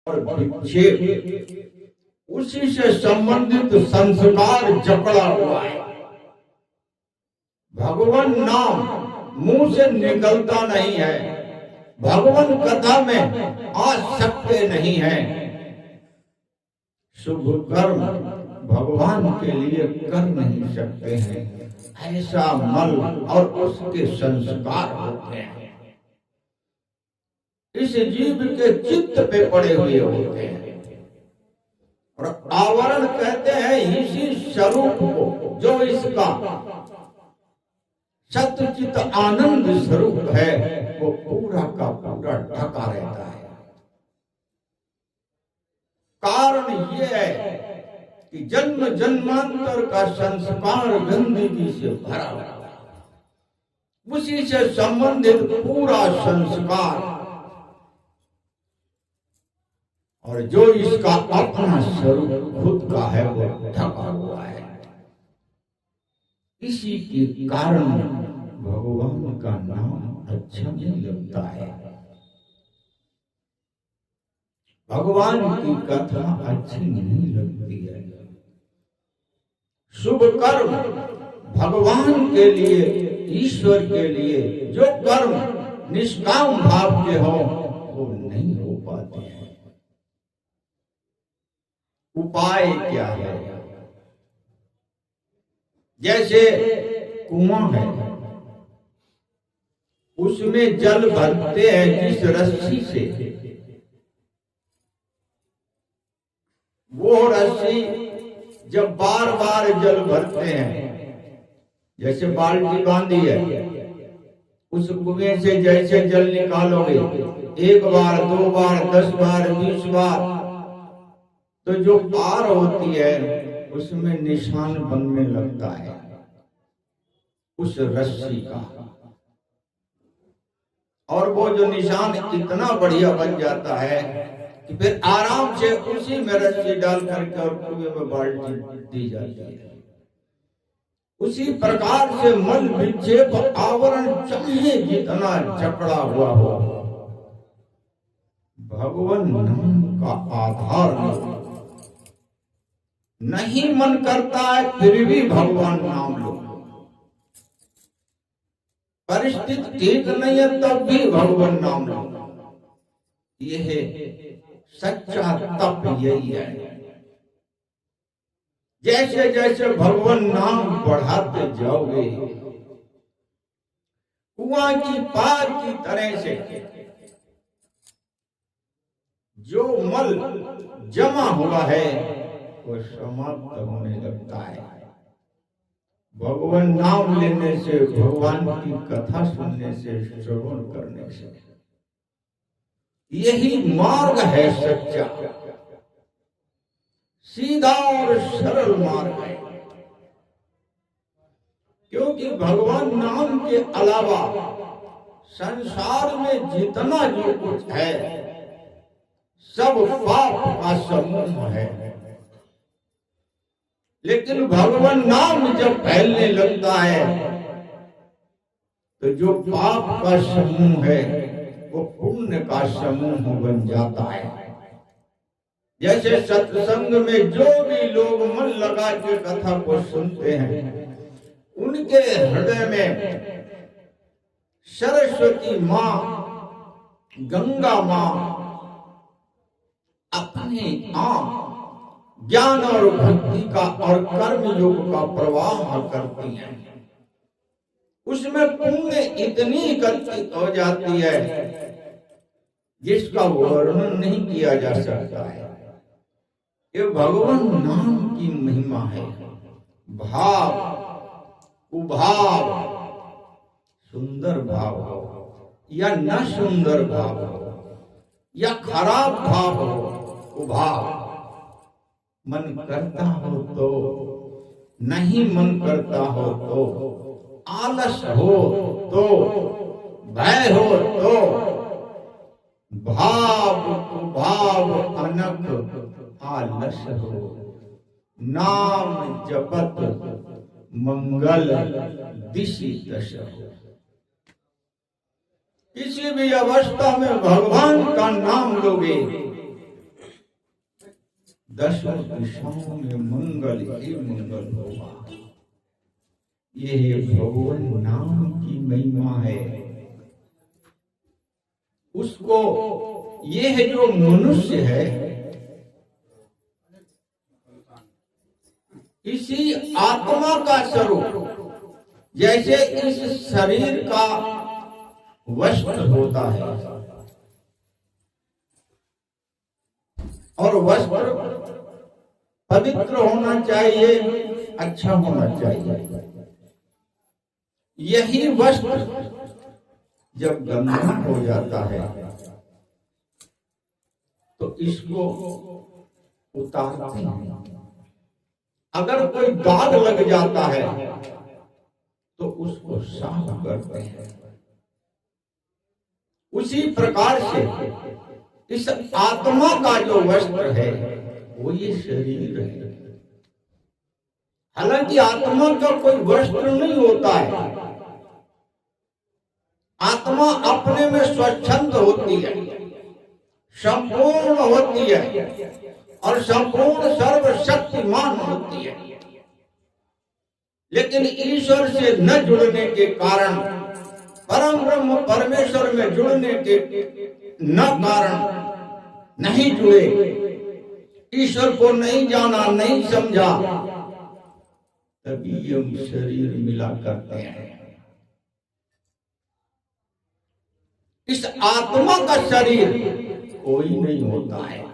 और विक्षेप उसी से संबंधित संस्कार जकड़ा हुआ है। भगवान नाम मुंह से निकलता नहीं है, भगवान कथा में आ सकते नहीं है। शुभ कर्म भगवान के लिए कर नहीं सकते हैं, ऐसा मल और उसके संस्कार होते हैं, इस जीव के चित्त पे पड़े हुए होते हैं। और आवरण कहते हैं इसी स्वरूप को जो इसका सत्यचित आनंद स्वरूप है, वो पूरा का पूरा ढका रहता है। कारण ये है कि जन्म जन्मांतर का संस्कार गंदगी से भरा हुआ, उसी से संबंधित पूरा संस्कार, और जो इसका अपना स्वरूप खुद का है वो ढका हुआ है। इसी के कारण भगवान का नाम अच्छा नहीं लगता है, भगवान की कथा अच्छी नहीं लगती है। शुभ कर्म भगवान के लिए, ईश्वर के लिए जो कर्म निष्काम भाव के हो वो नहीं हो पाते हैं। उपाय क्या है? जैसे कुआं है, उसमें जल भरते हैं जिस रस्सी से, वो रस्सी जब बार बार जल भरते हैं, जैसे बाल्टी बांधी है, उस कुएं से जैसे जल निकालोगे 1 बार 2 बार 10 बार 20 बार, तो जो पार होती है उसमें निशान बनने लगता है उस रस्सी का, और वो जो निशान इतना बढ़िया बन जाता है कि फिर आराम से उसी में रस्सी डाल करके और कुएं में बाल्टी दी जाती है। उसी प्रकार से मल विक्षेप आवरण चाहे जितना जकड़ा हुआ हो, भगवान नाम का आधार नहीं मन करता है, फिर भी भगवान नाम लो। परिस्थिति ठीक नहीं है तब भी भगवान नाम लो। यह सच्चा तप यही है। जैसे जैसे भगवान नाम बढ़ाते जाओगे, कुआं की पार की तरह से जो मल जमा हुआ है वो समाप्त होने लगता है। भगवान नाम लेने से, भगवान की कथा सुनने से, श्रवण करने से, यही मार्ग है सच्चा, सीधा और सरल मार्ग है। क्योंकि भगवान नाम के अलावा संसार में जितना जो कुछ है सब पाप का समूह है। लेकिन भगवान नाम जब फैलने लगता है तो जो पाप का समूह है वो पुण्य का समूह बन जाता है। जैसे सत्संग में जो भी लोग मन लगा के कथा को सुनते हैं, उनके हृदय में सरस्वती माँ, गंगा माँ अपने आप ज्ञान और भक्ति का और कर्म योग का प्रवाह करती हैं। उसमें पुण्य इतनी एकत्रित हो जाती है जिसका वर्णन नहीं किया जा सकता है। ये भगवान नाम की महिमा है। भाव, कुभाव, सुंदर भाव हो या न सुंदर भाव हो या खराब भाव हो, कुभाव, मन करता हो तो, नहीं मन करता हो तो, आलस हो तो, भय हो तो, भाव कुभाव अनक आलस हो, नाम जपत मंगल दिशि दश हो। किसी भी अवस्था में भगवान का नाम लोगे 10 दिशाओं में मंगल ही मंगल होगा। ये भगवान नाम की महिमा है। उसको ये है जो मनुष्य है, इसी आत्मा का स्वरूप जैसे इस शरीर का वस्त्र होता है, और वस्त्र पवित्र होना चाहिए, अच्छा होना चाहिए। यही वस्त्र जब गंदा हो जाता है तो इसको उतारते हैं। अगर कोई दाग लग जाता है तो उसको साफ करते हैं। उसी प्रकार से इस आत्मा का जो वस्त्र है वो ये शरीर है। हालांकि आत्मा का कोई वस्त्र नहीं होता है। आत्मा अपने में स्वच्छंद होती है, संपूर्ण होती है और संपूर्ण सर्वशक्तिमान होती है। लेकिन ईश्वर से न जुड़ने के कारण, परम ब्रह्म परमेश्वर में जुड़ने के न कारण नहीं जुड़े, ईश्वर को नहीं जाना, नहीं समझा, तभी हम शरीर मिला करते हैं। इस आत्मा का शरीर कोई नहीं होता है,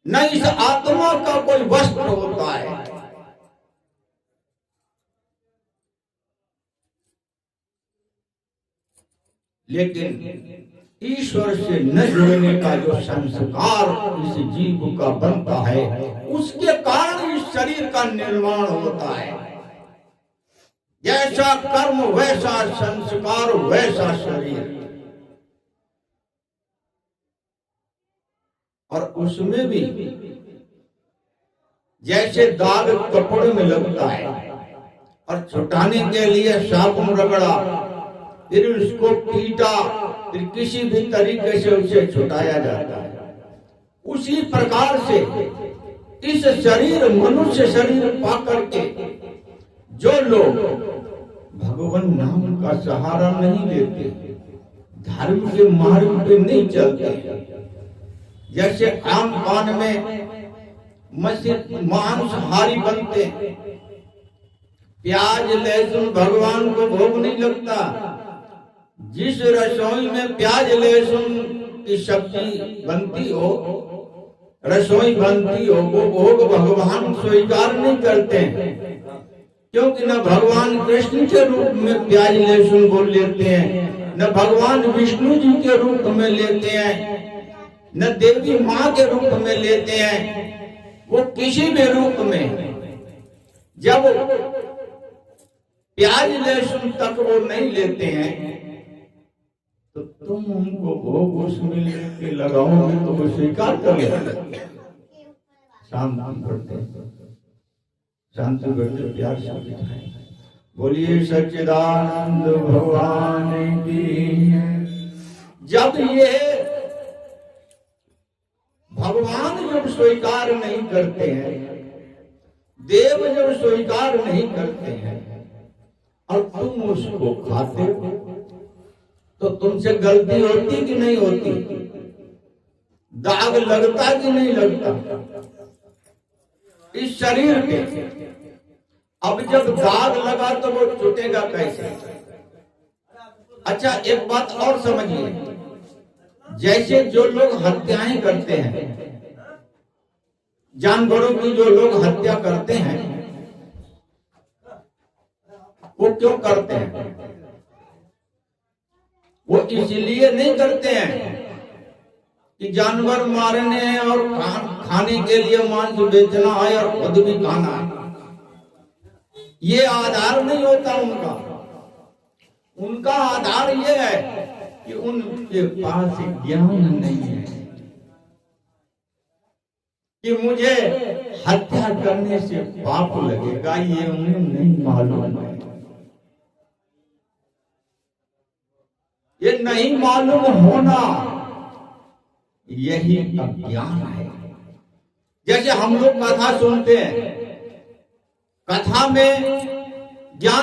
न इस आत्मा का कोई वस्त्र होता है। लेकिन ईश्वर से न जुड़ने का जो संस्कार इस जीव का बनता है, उसके कारण इस शरीर का निर्माण होता है। जैसा कर्म वैसा संस्कार वैसा शरीर। और उसमें भी जैसे दाग कपड़े में लगता है और छुटाने के लिए साबुन रगड़ा, फिर उसको पीटा, फिर किसी भी तरीके से उसे छुटाया जाता है, उसी प्रकार से इस शरीर, मनुष्य शरीर पाकर के जो लोग भगवान नाम का सहारा नहीं लेते, धर्म के मार्ग पे नहीं चलते, जैसे आम पान में मांसाहारी बनते, प्याज लहसुन भगवान को भोग नहीं लगता। जिस रसोई में प्याज लहसुन की सब्जी बनती हो, रसोई बनती हो, वो भोग भगवान स्वीकार नहीं करते, क्योंकि न भगवान कृष्ण के रूप में प्याज लहसुन बोल लेते हैं, न भगवान विष्णु जी के रूप में लेते हैं, न देवी माँ के रूप में लेते हैं। वो किसी भी रूप में जब प्याज लहसुन तक वो नहीं लेते हैं तो तुम उनको भोग उसमें लेके लगाओगे तो वो स्वीकार कर लेते। शांति करते प्यार से बिठाएं। बोलिए सच्चिदानंद भगवान की। जब ये भगवान जब स्वीकार नहीं करते हैं, देव जब स्वीकार नहीं करते हैं और तुम उसको खाते हो, तो तुमसे गलती होती कि नहीं होती? दाग लगता कि नहीं लगता इस शरीर पे? अब जब दाग लगा तो वो छूटेगा कैसे? अच्छा, एक बात और समझिए, जैसे जो लोग हत्याएं करते हैं, जानवरों की जो लोग हत्या करते हैं, वो क्यों करते हैं? वो इसलिए नहीं करते हैं कि जानवर मारने और खाने के लिए मांस बेचना है और खुद भी खाना है, ये आधार नहीं होता उनका। उनका आधार ये है कि उनके पास ज्ञान नहीं है कि मुझे हत्या करने से पाप लगेगा, ये उन्हें नहीं मालूम है। ये नहीं मालूम होना यही अज्ञान है। जैसे हम लोग कथा सुनते हैं, कथा में ज्ञान